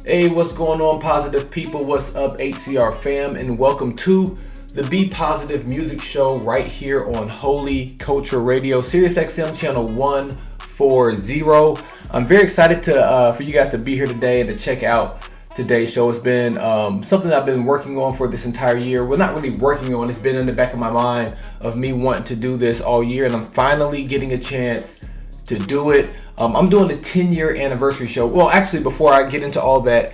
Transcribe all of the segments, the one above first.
Hey, what's going on, positive people? What's up, HCR fam? And welcome to the Be Positive Music Show right here on Holy Culture Radio, SiriusXM channel 140. I'm very excited for you guys to be here today and to check out today's show. It's been something I've been working on for this entire year. Well, not really working on, it's been in the back of my mind of me wanting to do this all year, and I'm finally getting a chance to do it. I'm doing a 10-year anniversary show. Well, actually, before I get into all that,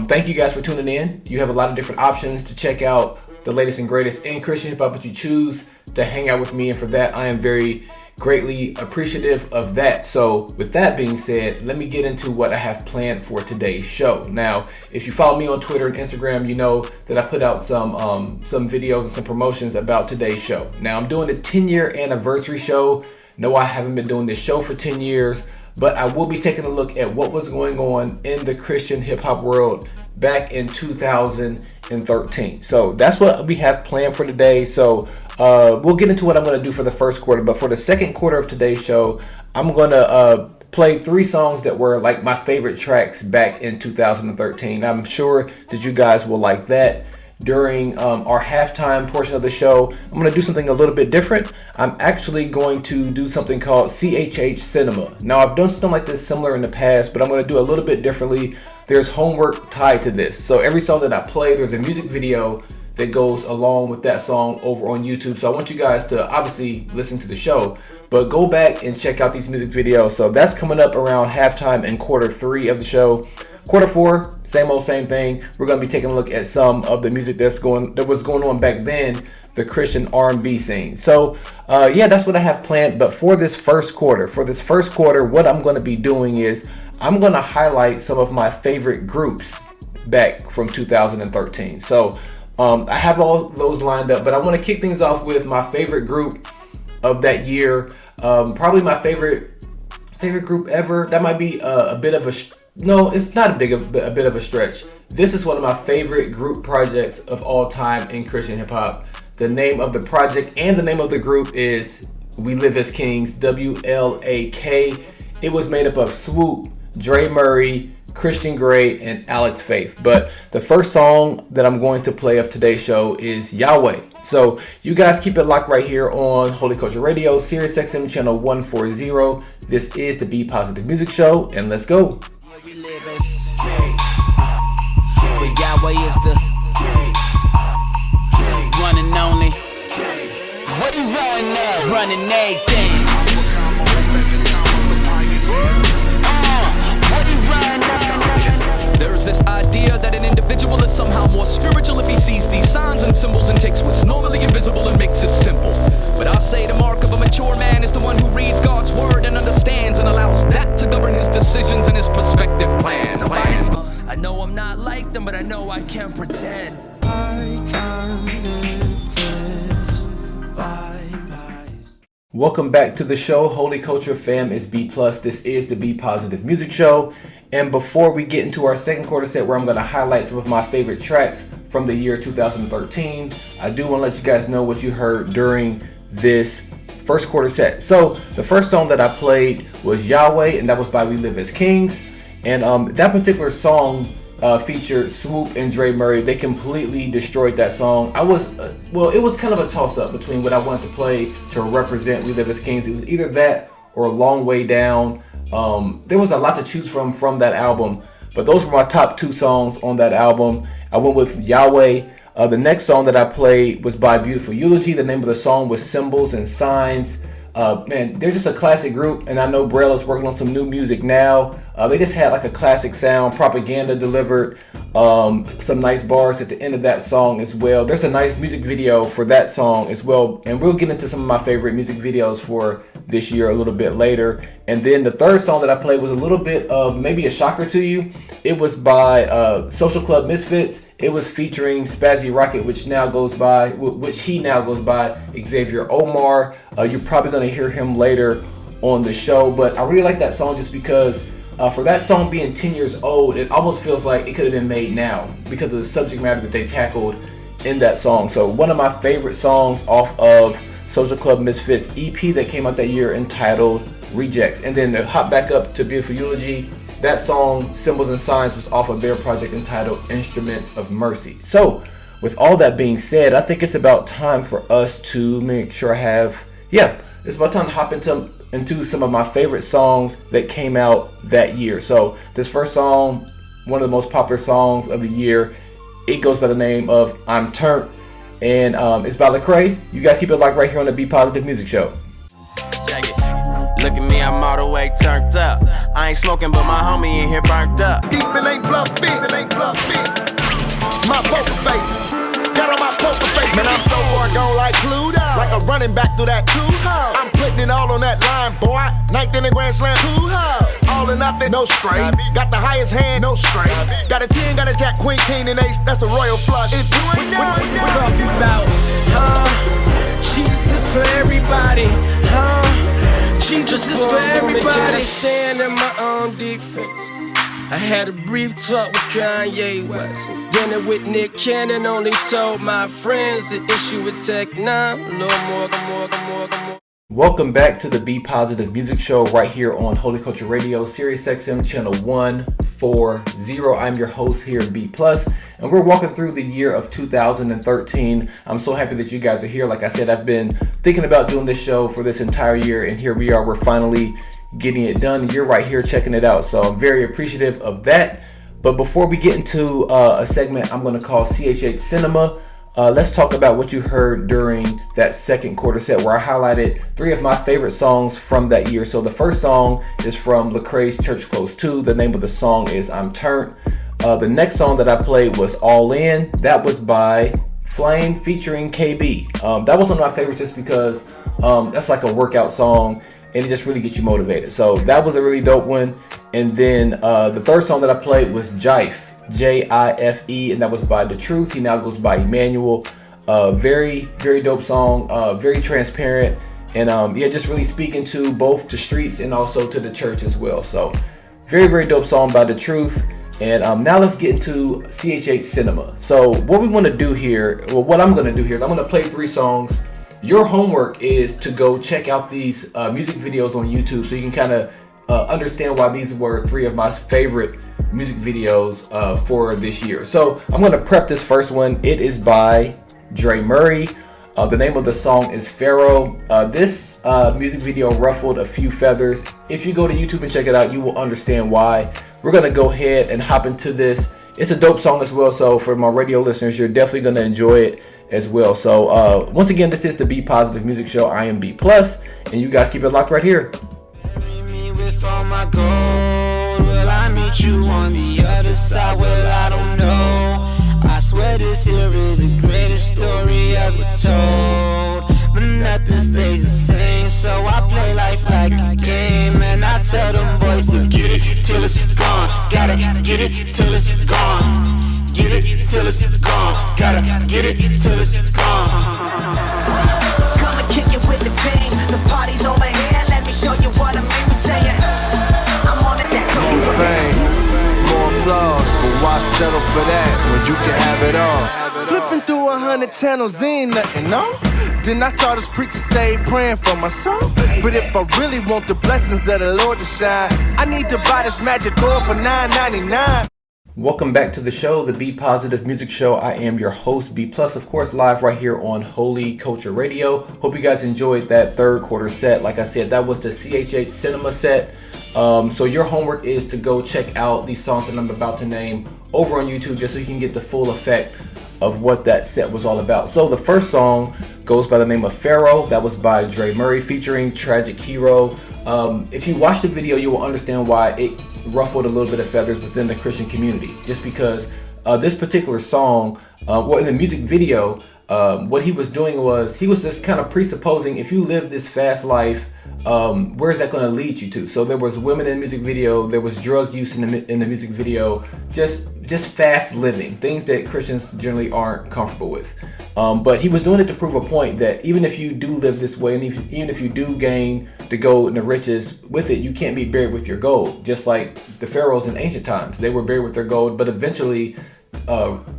thank you guys for tuning in. You have a lot of different options to check out the latest and greatest in Christian hip hop, but you choose to hang out with me, and for that, I am very greatly appreciative of that. So with that being said, let me get into what I have planned for today's show. Now, if you follow me on Twitter and Instagram, you know that I put out some videos and some promotions about today's show. Now, I'm doing a 10-year anniversary show. No, I haven't been doing this show for 10 years, but I will be taking a look at what was going on in the Christian hip hop world back in 2013. So that's what we have planned for today. So we'll get into what I'm going to do for the first quarter, but for the second quarter of today's show, I'm going to play 3 songs that were like my favorite tracks back in 2013. I'm sure that you guys will like that. During our halftime portion of the show, I'm going to do something a little bit different. I'm actually going to do something called CHH Cinema. Now, I've done something like this similar in the past, but I'm going to do a little bit differently. There's homework tied to this. So every song that I play, there's a music video that goes along with that song over on YouTube. So I want you guys to obviously listen to the show, but go back and check out these music videos. So that's coming up around halftime in quarter 3 of the show. Quarter 4, same old, same thing. We're going to be taking a look at some of the music that was going on back then, the Christian R&B scene. So, that's what I have planned. But for this first quarter, what I'm going to be doing is I'm going to highlight some of my favorite groups back from 2013. So, I have all those lined up, but I want to kick things off with my favorite group of that year. Probably my favorite group ever. That might be a bit of a no, it's not a bit of a stretch. This is one of my favorite group projects of all time in Christian hip hop. The name of the project and the name of the group is We Live as Kings, W.L.A.K. It was made up of Swoop, Dre Murray, Christian Grey, and Alex Faith. But the first song that I'm going to play of today's show is Yahweh. So you guys keep it locked right here on Holy Culture Radio, SiriusXM channel 140. This is the Be Positive Music Show, and let's go. We live as but Yahweh is the one and only. What you running now? Running everything. What you running now? There's this idea that an individual is somehow more spiritual if he sees these signs and symbols and takes what's normally invisible and makes it simple. But I'll say the mark of a mature man is the one who reads God's word and understands and allows that to govern his decisions and his prospective plans. I know I'm not like them, but I know I can't pretend. I can't live this life. Welcome back to the show, Holy Culture fam. It's B+. This is the Be Positive Music Show. And before we get into our second quarter set, where I'm going to highlight some of my favorite tracks from the year 2013, I do want to let you guys know what you heard during this first quarter set. So the first song that I played was Yahweh, and that was by We Live as Kings. And that particular song featured Swoop and Dre Murray. They completely destroyed that song. It was kind of a toss-up between what I wanted to play to represent We Live as Kings. It was either that or A Long Way Down. There was a lot to choose from that album, but those were my top 2 songs on that album. I went with Yahweh. The next song that I played was by Beautiful Eulogy. The name of the song was Symbols and Signs. Man, they're just a classic group, and I know Braille is working on some new music now. They just had like a classic sound. Propaganda delivered some nice bars at the end of that song as well. There's a nice music video for that song as well, and we'll get into some of my favorite music videos for this year a little bit later. And then the third song that I played was a little bit of maybe a shocker to you. It was by Social Club Misfits. It was featuring Spazzy Rocket, which he now goes by Xavier Omar. You're probably going to hear him later on the show, but I really like that song just because for that song being 10 years old, it almost feels like it could have been made now because of the subject matter that they tackled in that song. So one of my favorite songs off of Social Club Misfits EP that came out that year entitled Rejects. And then to hop back up to Beautiful Eulogy, That song, Symbols and Signs, was off of their project entitled Instruments of Mercy. So, with all that being said, I think it's about time for us to make sure it's about time to hop into some of my favorite songs that came out that year. So, this first song, one of the most popular songs of the year, it goes by the name of I'm Turned, and it's by Lecrae. You guys keep it locked right here on the Be Positive Music Show. Check it. Look at me, I'm all the way turned up. I ain't smoking, but my homie in here burnt up. Even ain't bluff big, it ain't bluff big. My poker face, got on my poker face. Man, I'm so far gone like Cluedo, like a running back through that two-ho. I'm putting it all on that line, boy. Ninth in the Grand Slam, two-ho. All or nothing, no straight. Got the highest hand, no straight. Got a 10, got a jack, queen, king, and ace. That's a royal flush. If you ain't Talking about, Jesus is for everybody, Jesus is for everybody. I stand in my own defense. I had a brief talk with Kanye West. Dinner with Nick Cannon, only told my friends the issue with Tech 9. A little more. Welcome back to the Be Positive Music Show right here on Holy Culture Radio, SiriusXM channel 140. I'm your host here at B+, and we're walking through the year of 2013. I'm so happy that you guys are here. Like I said, I've been thinking about doing this show for this entire year, and here we are. We're finally getting it done. You're right here checking it out, so I'm very appreciative of that. But before we get into a segment I'm going to call CHH Cinema, let's talk about what you heard during that second quarter set, where I highlighted 3 of my favorite songs from that year. So the first song is from Lecrae's Church Close 2. The name of the song is I'm Turned. The next song that I played was All In. That was by Flame featuring KB. That was one of my favorites just because that's like a workout song, and it just really gets you motivated. So that was a really dope one. And then the third song that I played was Jife. Jife, and that was by The Truth. He now goes by Emmanuel. Very, very dope song, very transparent, and just really speaking to both the streets and also to the church as well. So very, very dope song by The Truth. And now let's get into CHH Cinema. So what we want to do here, what I'm going to do here is I'm going to play 3 songs. Your homework is to go check out these music videos on YouTube so you can kind of understand why these were 3 of my favorite music videos for this year. So I'm going to prep this first one. It is by Dre Murray. The name of the song is Pharaoh. This music video ruffled a few feathers. If you go to YouTube and check it out, you will understand why. We're going to go ahead and hop into this. It's a dope song as well, so for my radio listeners, you're definitely going to enjoy it as well. So once again, this is the Be Positive Music Show. I am B+, and you guys keep it locked right here. With all my gold, will I meet you on the other side? Well, I don't know. I swear this here is the greatest story ever told, but nothing stays the same, so I play life like a game, and I tell them boys to get it till it's gone. Gotta get it till it's gone. Get it till it's gone. Gotta get it till it's gone. Come and kick it with the team. The party's over here. Let me show you what I mean. more fame, more applause, but why settle for that when you can have it all? Flipping through 100 channels ain't nothing, no? Then I saw this preacher say praying for my soul. But if I really want the blessings of the Lord to shine, I need to buy this magic oil for $9.99. Welcome back to the show, the Be Positive Music Show. I am your host, B+, of course, live right here on Holy Culture Radio. Hope you guys enjoyed that third quarter set. Like I said, that was the CHH Cinema set. So your homework is to go check out these songs that I'm about to name over on YouTube, just so you can get the full effect of what that set was all about. So the first song goes by the name of Pharaoh. That was by Dre Murray featuring Tragic Hero. If you watch the video, you will understand why it ruffled a little bit of feathers within the Christian community, just because this particular song, in the music video, what he was doing was he was just kind of presupposing, if you live this fast life, where is that going to lead you to? So there was women in the music video, there was drug use in the music video, just fast living, things that Christians generally aren't comfortable with. But he was doing it to prove a point that even if you do live this way, and even if you do gain the gold and the riches with it, you can't be buried with your gold. Just like the pharaohs in ancient times, they were buried with their gold, but eventually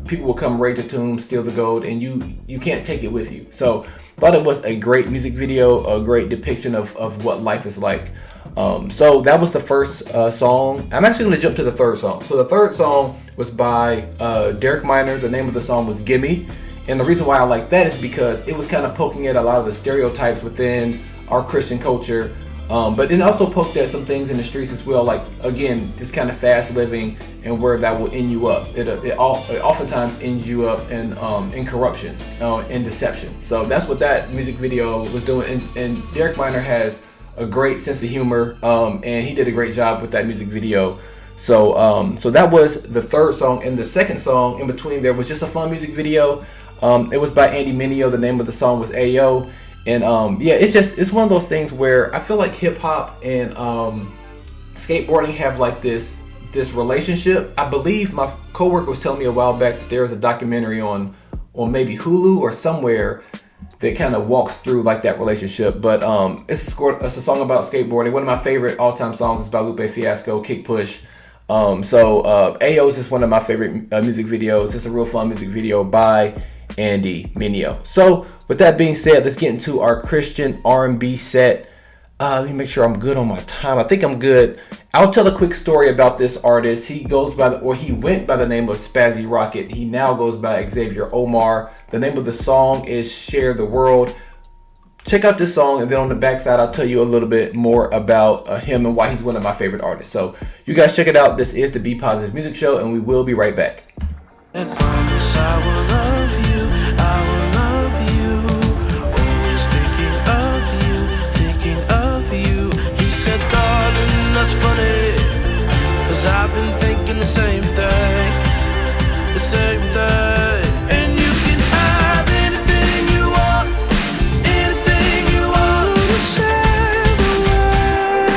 people will come raid the tomb, steal the gold, and you can't take it with you. So thought it was a great music video, a great depiction of what life is like. So that was the first song. I'm actually going to jump to the third song. So the third song was by Derek Minor. The name of the song was Gimme. And the reason why I like that is because it was kind of poking at a lot of the stereotypes within our Christian culture. But it also poked at some things in the streets as well, like, again, this kind of fast living and where that will end you up. It oftentimes ends you up in corruption, in deception. So that's what that music video was doing. And Derek Minor has a great sense of humor, and he did a great job with that music video. So that was the third song. And the second song in between there was just a fun music video. It was by Andy Mineo. The name of the song was Ayo. And it's one of those things where I feel like hip hop and skateboarding have like this relationship. I believe my coworker was telling me a while back that there was a documentary on maybe Hulu or somewhere that kind of walks through like that relationship. But it's a song about skateboarding. One of my favorite all-time songs is by Lupe Fiasco, Kick Push. Ayo is just one of my favorite music videos. It's a real fun music video by Andy Mineo. So with that being said, let's get into our Christian R&B set. Let me make sure I'm good on my time. I think I'm good. I'll tell a quick story about this artist. He went by the name of Spazzy Rocket. He now goes by Xavier Omar. The name of the song is Share the World. Check out this song, and then on the backside I'll tell you a little bit more about him and why he's one of my favorite artists. So you guys check it out. This is the Be Positive Music Show, and we will be right back. I promise I will love you, I will love you. Always thinking of you. He said, darling, that's funny, 'cause I've been thinking the same thing. And you can have anything you want to share the world.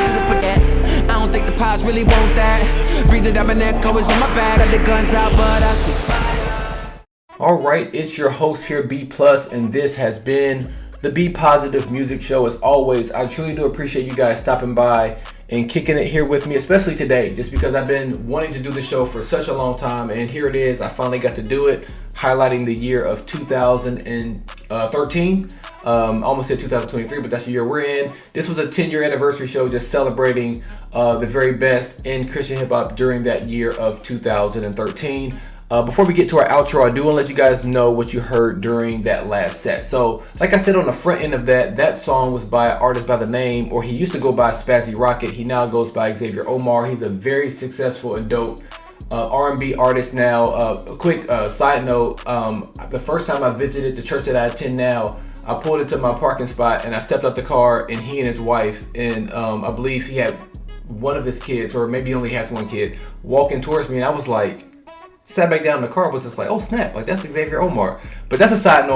I don't think the pies really want that. Breathe it out my neck, always on my back. Got the guns out, but I see fire. Alright, it's your host here, B+, and this has been the Be Positive Music Show. As always, I truly do appreciate you guys stopping by and kicking it here with me, especially today, just because I've been wanting to do the show for such a long time, and here it is. I finally got to do it, highlighting the year of 2013. Almost said 2023, but that's the year we're in. This was a 10-year anniversary show, just celebrating the very best in Christian hip-hop during that year of 2013. Before we get to our outro, I do want to let you guys know what you heard during that last set. So, like I said on the front end of that song was by an artist by the name, or he used to go by Spazzy Rocket. He now goes by Xavier Omar. He's a very successful and dope R&B artist now. A quick side note, the first time I visited the church that I attend now, I pulled into my parking spot and I stepped out the car, and he and his wife, and I believe he had one of his kids, or maybe he only has one kid, walking towards me, and I was like, sat back down in the car, was just like, oh snap, like that's Xavier Omar. But that's a side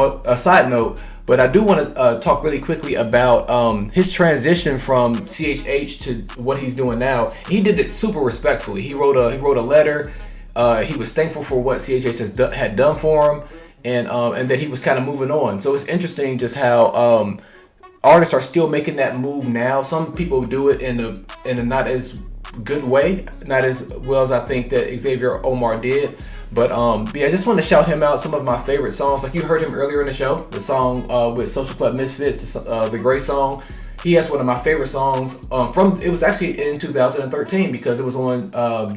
note. But I do want to talk really quickly about his transition from CHH to what he's doing now. He did it super respectfully. He wrote a letter. He was thankful for what CHH had done for him, and that he was kind of moving on. So it's interesting just how artists are still making that move now. Some people do it in a not as good way, not as well as I think that Xavier Omar did. But I just want to shout him out. Some of my favorite songs, like you heard him earlier in the show, the song with Social Club Misfits, the Great Song. He has one of my favorite songs it was actually in 2013, because it was on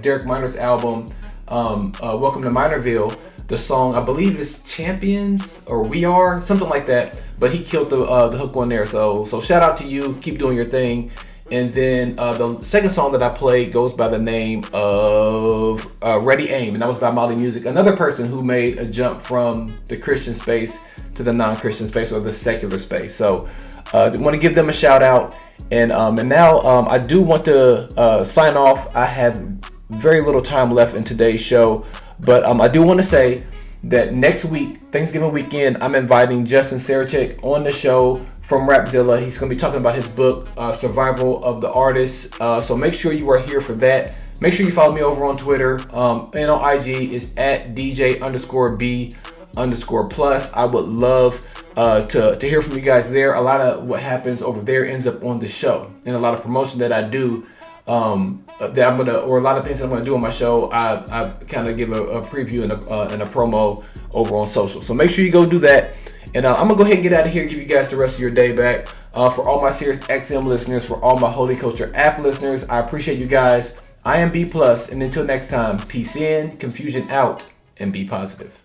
Derek Minor's album, Welcome to Minorville. The song, I believe, is Champions or We Are, something like that. But he killed the hook on there. So shout out to you. Keep doing your thing. And then the second song that I played goes by the name of Ready Aim, and that was by Molly Music, another person who made a jump from the Christian space to the non-Christian space, or the secular space. So I want to give them a shout out. And now I do want to sign off. I have very little time left in today's show, but I do want to say that next week, Thanksgiving weekend, I'm inviting Justin Sarachek on the show from Rapzilla. He's going to be talking about his book, Survival of the Artist. So make sure you are here for that. Make sure you follow me over on Twitter. And on IG is at DJ_B_plus. I would love to hear from you guys there. A lot of what happens over there ends up on the show. And a lot of promotion that I do, a lot of things that I'm gonna do on my show, I kind of give a preview and a promo over on social. So make sure you go do that. And I'm gonna go ahead and get out of here, give you guys the rest of your day back. For all my SiriusXM listeners, for all my Holy Culture app listeners, I appreciate you guys. I am B+, and until next time, peace in, confusion out, and be positive.